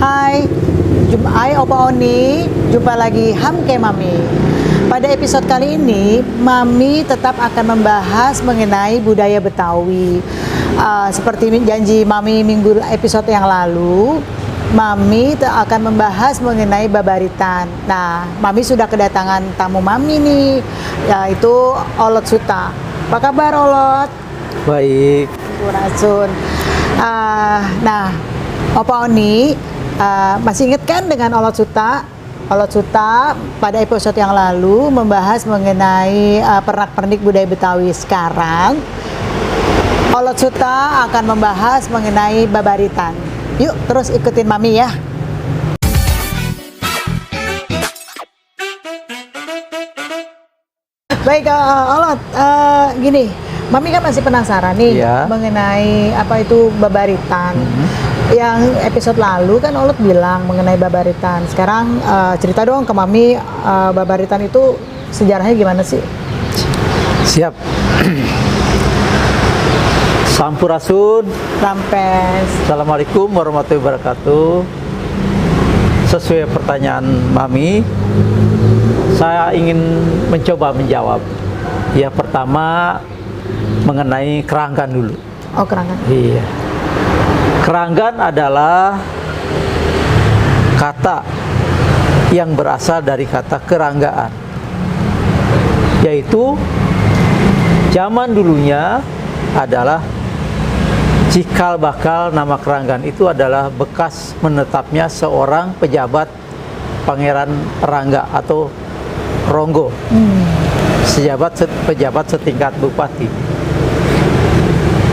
Hai, Opa Oni, jumpa lagi Hamke Mami. Pada episode kali ini, Mami tetap akan membahas mengenai budaya Betawi. Seperti janji Mami minggu episode yang lalu, Mami akan membahas mengenai babaritan. Nah, Mami sudah kedatangan tamu Mami nih, yaitu Olot Suta. Apa kabar Olot? Baik. Rasun. Nah, Opa Oni masih ingat kan dengan Olot Suta? Olot Suta pada episode yang lalu membahas mengenai pernak-pernik budaya Betawi. Sekarang Olot Suta akan membahas mengenai babaritan. Yuk terus ikutin Mami ya. Baik Olot, gini, Mami kan masih penasaran nih mengenai apa itu babaritan. Yang episode lalu kan Olot bilang mengenai babaritan. Sekarang cerita dong ke Mami, babaritan itu sejarahnya gimana sih? Siap. Sampurasun. Rampes. Assalamualaikum warahmatullahi wabarakatuh. Sesuai pertanyaan Mami, saya ingin mencoba menjawab. Ya, pertama mengenai keranggan dulu. Oh, keranggan. Iya. Keranggan adalah kata yang berasal dari kata keranggaan, yaitu zaman dulunya adalah cikal bakal nama keranggan itu adalah bekas menetapnya seorang pejabat Pangeran Rangga atau Ronggo, pejabat setingkat bupati.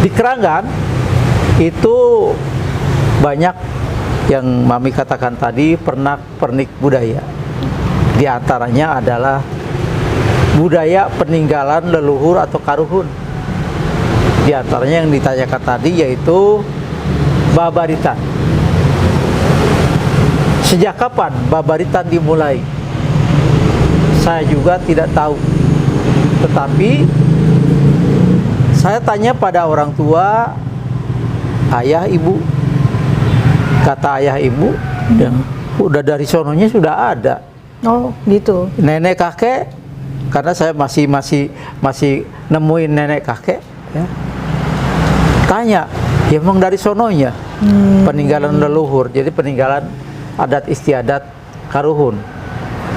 Di keranggan itu banyak yang Mami katakan tadi, pernak-pernik budaya. Di antaranya adalah budaya peninggalan leluhur atau karuhun. Di antaranya yang ditanyakan tadi yaitu babaritan. Sejak kapan babaritan dimulai? Saya juga tidak tahu. Tetapi saya tanya pada orang tua, ayah, ibu. Kata ayah, ibu, udah dari sononya sudah ada. Oh, gitu. Nenek kakek, karena saya masih nemuin nenek kakek, ya. Tanya, ya emang dari sononya, peninggalan leluhur, jadi peninggalan adat istiadat karuhun.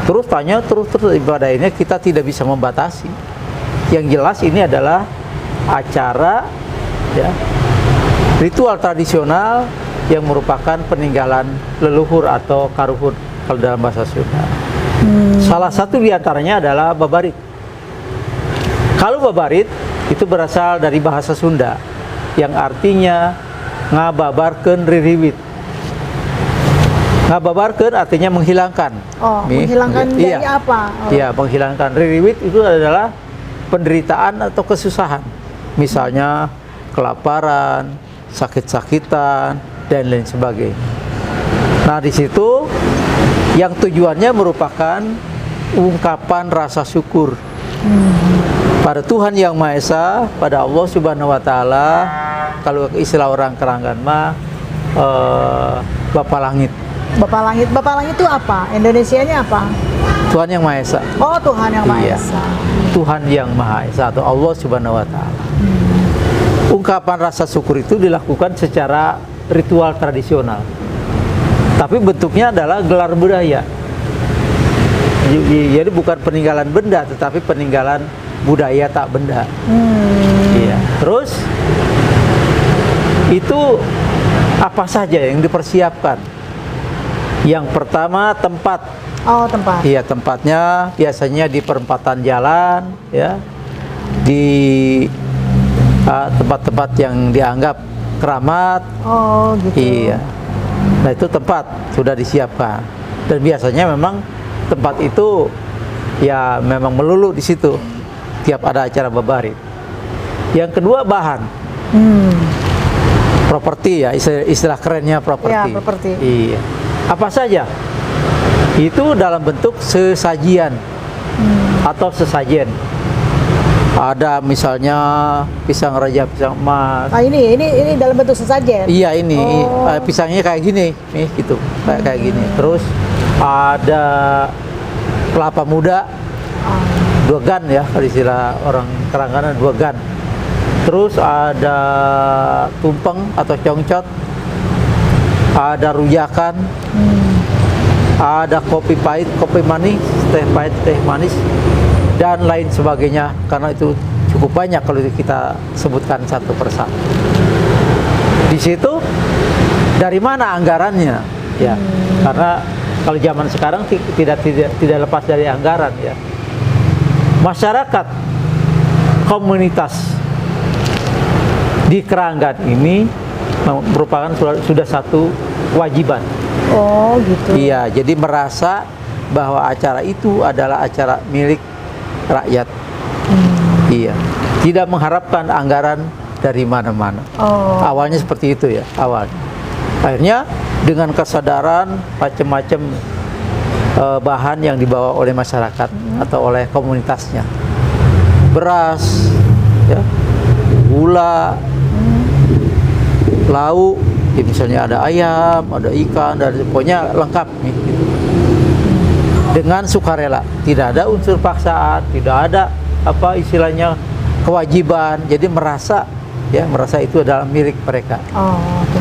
Terus tanya, terus pada akhirnya kita tidak bisa membatasi. Yang jelas ini adalah acara, ya, ritual tradisional yang merupakan peninggalan leluhur atau karuhun kalau dalam bahasa Sunda. Salah satu diantaranya adalah babarit. Kalau babarit itu berasal dari bahasa Sunda yang artinya ngababarkeun ririwit. Ngababarkeun artinya menghilangkan. Oh, menghilangkan dari apa? Iya, menghilangkan. Ririwit itu adalah penderitaan atau kesusahan. Misalnya kelaparan, sakit-sakitan, dan lain sebagainya. Nah, di situ yang tujuannya merupakan ungkapan rasa syukur pada Tuhan Yang Maha Esa, pada Allah Subhanahu wa Ta'ala. Kalau istilah orang keranggan mah Bapa Langit. Bapak Langit. Bapak Langit itu apa? Indonesianya apa? Tuhan Yang Maha Esa. Oh, Tuhan Yang Maha Esa. Tuhan Yang Maha Esa atau Allah Subhanahu wa Ta'ala. Ungkapan rasa syukur itu dilakukan secara ritual tradisional. Tapi bentuknya adalah gelar budaya. Jadi bukan peninggalan benda, tetapi peninggalan budaya tak benda. Iya. Terus itu apa saja yang dipersiapkan? Yang pertama tempat. Oh, tempat. Iya, tempatnya biasanya di perempatan jalan, ya, di tempat-tempat yang dianggap keramat. Oh, gitu. Iya. Nah, itu tempat sudah disiapkan. Dan biasanya memang tempat itu ya memang melulu di situ tiap ada acara babarit. Yang kedua bahan. Properti, ya, istilah kerennya properti. Ya, properti. Iya. Apa saja? Itu dalam bentuk sesajian atau sesajen. Ada misalnya pisang raja, pisang emas. Ah, ini dalam bentuk sesajen. Iya ini Oh. pisangnya kayak gini, nih gitu, kayak gini. Terus ada kelapa muda, Ah. 2 gan ya, kalau istilah orang Kerangganan 2 gan. Terus ada tumpeng atau congcot, ada rujakan, ada kopi pahit, kopi manis, teh pahit, teh manis, dan lain sebagainya. Karena itu cukup banyak kalau kita sebutkan satu persatu. Di situ dari mana anggarannya? Ya, karena kalau zaman sekarang tidak lepas dari anggaran ya. Masyarakat komunitas di Keranggan ini merupakan sudah satu kewajiban. Oh gitu. Iya, jadi merasa bahwa acara itu adalah acara milik rakyat. Iya, tidak mengharapkan anggaran dari mana-mana. Oh. Awalnya seperti itu ya, awalnya. Akhirnya dengan kesadaran macam-macam bahan yang dibawa oleh masyarakat atau oleh komunitasnya, beras, ya, gula, lauk, ya misalnya ada ayam, ada ikan, dan pokoknya lengkap nih. Gitu. Dengan sukarela, tidak ada unsur paksaan, tidak ada apa istilahnya kewajiban. Jadi merasa itu adalah milik mereka. Oh, oke.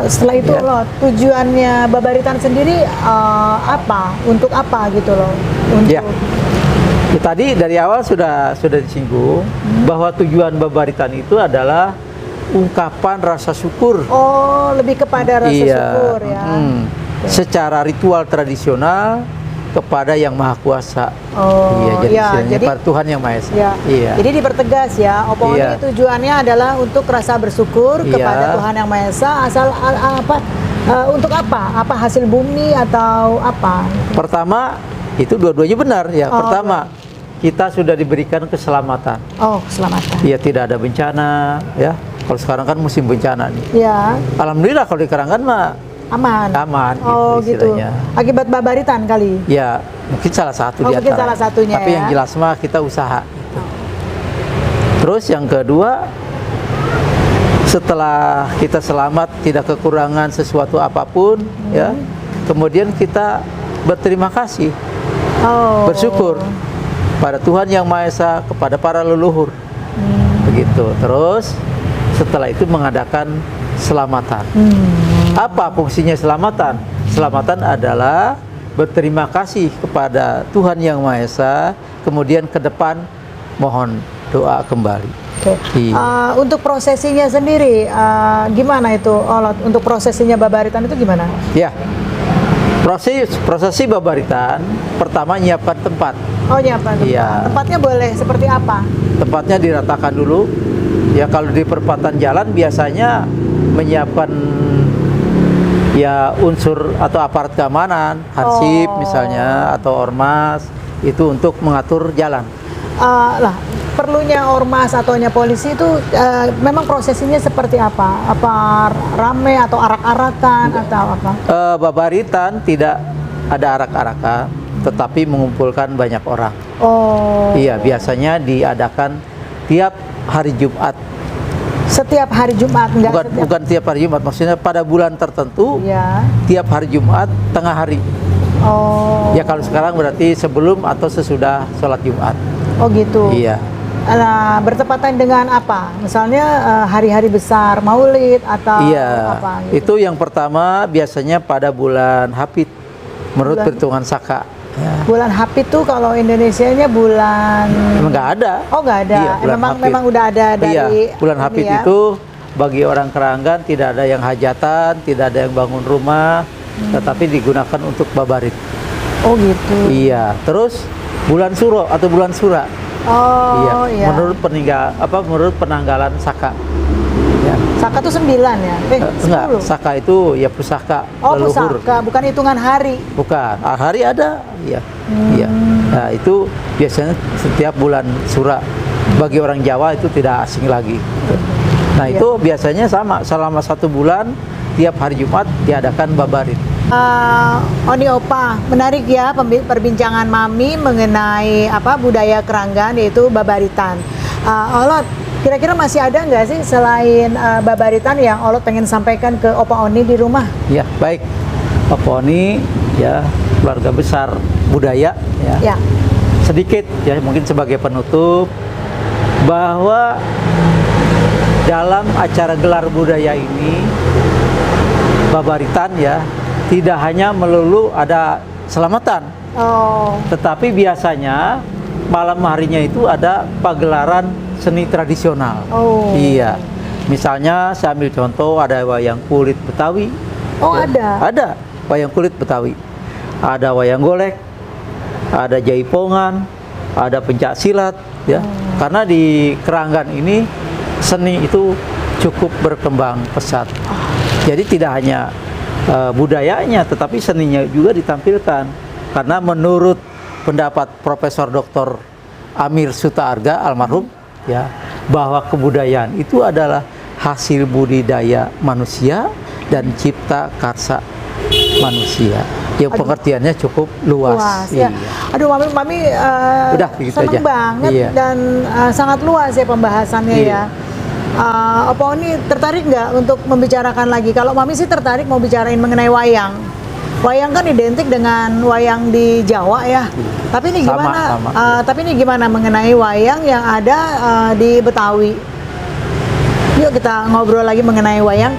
Setelah itu Ya. loh, tujuannya Babaritan sendiri apa? Untuk apa gitu loh? Untuk Ya. Ya, tadi dari awal sudah disinggung bahwa tujuan Babaritan itu adalah ungkapan rasa syukur. Oh, lebih kepada rasa syukur ya. Secara ritual tradisional kepada Yang Maha Kuasa. Oh, iya, jadi ya, istilahnya jadi pada Tuhan Yang Maha Esa. ya. Iya. Jadi dipertegas ya, Opo Iya. ini tujuannya adalah untuk rasa bersyukur Iya. kepada Tuhan Yang Maha Esa. Untuk apa? Apa hasil bumi atau apa? Pertama, itu dua-duanya benar ya. Oh, Pertama, kita sudah diberikan keselamatan. Oh, keselamatan. Ya, tidak ada bencana ya. Kalau sekarang kan musim bencana nih. Ya, Alhamdulillah kalau di Keranggan mah aman. aman Oh, gitu gitu. istilahnya. Akibat Babaritan kali. Ya, mungkin salah satu Oh, di mungkin antara. salah satunya Tapi ya. yang jelas mah kita usaha. Gitu. Terus yang kedua, setelah kita selamat, tidak kekurangan sesuatu apapun, ya, kemudian kita berterima kasih, Oh. bersyukur pada Tuhan Yang Maha Esa, kepada para leluhur, begitu. Terus setelah itu mengadakan selamatan. Apa fungsinya selamatan? Selamatan adalah berterima kasih kepada Tuhan Yang Maha Esa, kemudian ke depan mohon doa kembali. Oke. Iya. Untuk prosesinya sendiri, gimana itu? Untuk prosesinya Babaritan itu gimana? Ya, prosesi Babaritan pertama nyiapkan tempat. Oh, nyiapkan tempat. Iya. Tempatnya boleh seperti apa? Tempatnya diratakan dulu. Ya, kalau di perempatan jalan biasanya menyiapkan ya unsur atau aparat keamanan, hansip Oh. misalnya atau ormas itu untuk mengatur jalan. Lah, perlunya ormas atau polisi itu memang prosesinya seperti apa? Apa rame atau arak-arakan atau apa? Babaritan tidak ada arak-arakan, tetapi mengumpulkan banyak orang. Oh. Iya, biasanya diadakan tiap hari Jumat. Setiap hari Jumat enggak Bukan tiap hari Jumat, maksudnya pada bulan tertentu, Ya. tiap hari Jumat tengah hari. Oh. Ya kalau sekarang berarti sebelum atau sesudah sholat Jumat. Oh gitu. Iya. Nah, bertepatan dengan apa? Misalnya hari-hari besar Maulid atau Iya. apa gitu. Itu yang pertama biasanya pada bulan Hapit menurut Bulan- perhitungan Saka. Ya. Bulan Hapit tuh kalau Indonesianya bulan Memang nggak ada. Oh, nggak ada. Iya, bulan Hapit. memang udah ada dari Iya, bulan ini Hapit ya. itu bagi orang Keranggan tidak ada yang hajatan, tidak ada yang bangun rumah, tetapi digunakan untuk babarit. Oh gitu. Iya. Terus bulan Suro atau bulan Sura. Oh iya. Menurut penanggalan Saka. Ya. Saka tuh 9 ya? Enggak, 10. Saka itu ya pusaka Oh, leluhur. pusaka, bukan hitungan hari. Bukan, hari ada, iya. Iya. Nah, itu biasanya setiap bulan Sura. Bagi orang Jawa itu tidak asing lagi. Nah, Iya. itu biasanya sama selama 1 bulan tiap hari Jumat diadakan babarit. Oni Opa, menarik ya perbincangan Mami mengenai budaya Keranggan yaitu babaritan. Olot, kira-kira masih ada nggak sih selain babaritan yang Olot pengen sampaikan ke Opa Oni di rumah? Ya, baik. Opa Oni ya keluarga besar budaya ya. Ya. Sedikit ya mungkin sebagai penutup bahwa dalam acara gelar budaya ini babaritan ya tidak hanya melulu ada selamatan, tetapi biasanya malam harinya itu ada pagelaran seni tradisional. Iya, misalnya saya ambil contoh ada wayang kulit Betawi. Ada wayang kulit Betawi, ada wayang golek, ada jaipongan, ada pencak silat ya. Karena di Keranggan ini seni itu cukup berkembang pesat. Jadi tidak hanya budayanya, tetapi seninya juga ditampilkan. Karena menurut pendapat Profesor Dr. Amir Sutaarga almarhum, ya, bahwa kebudayaan itu adalah hasil budidaya manusia dan cipta karsa manusia. Yang pengertiannya cukup luas. Ya. Aduh, Mami udah gitu seneng aja. banget Iya. dan sangat luas ya pembahasannya ya. Opa Oni tertarik nggak untuk membicarakan lagi? Kalau Mami sih tertarik mau bicarain mengenai wayang. Wayang kan identik dengan wayang di Jawa ya. Tapi ini gimana? Sama. Tapi ini gimana mengenai wayang yang ada di Betawi? Yuk kita ngobrol lagi mengenai wayang.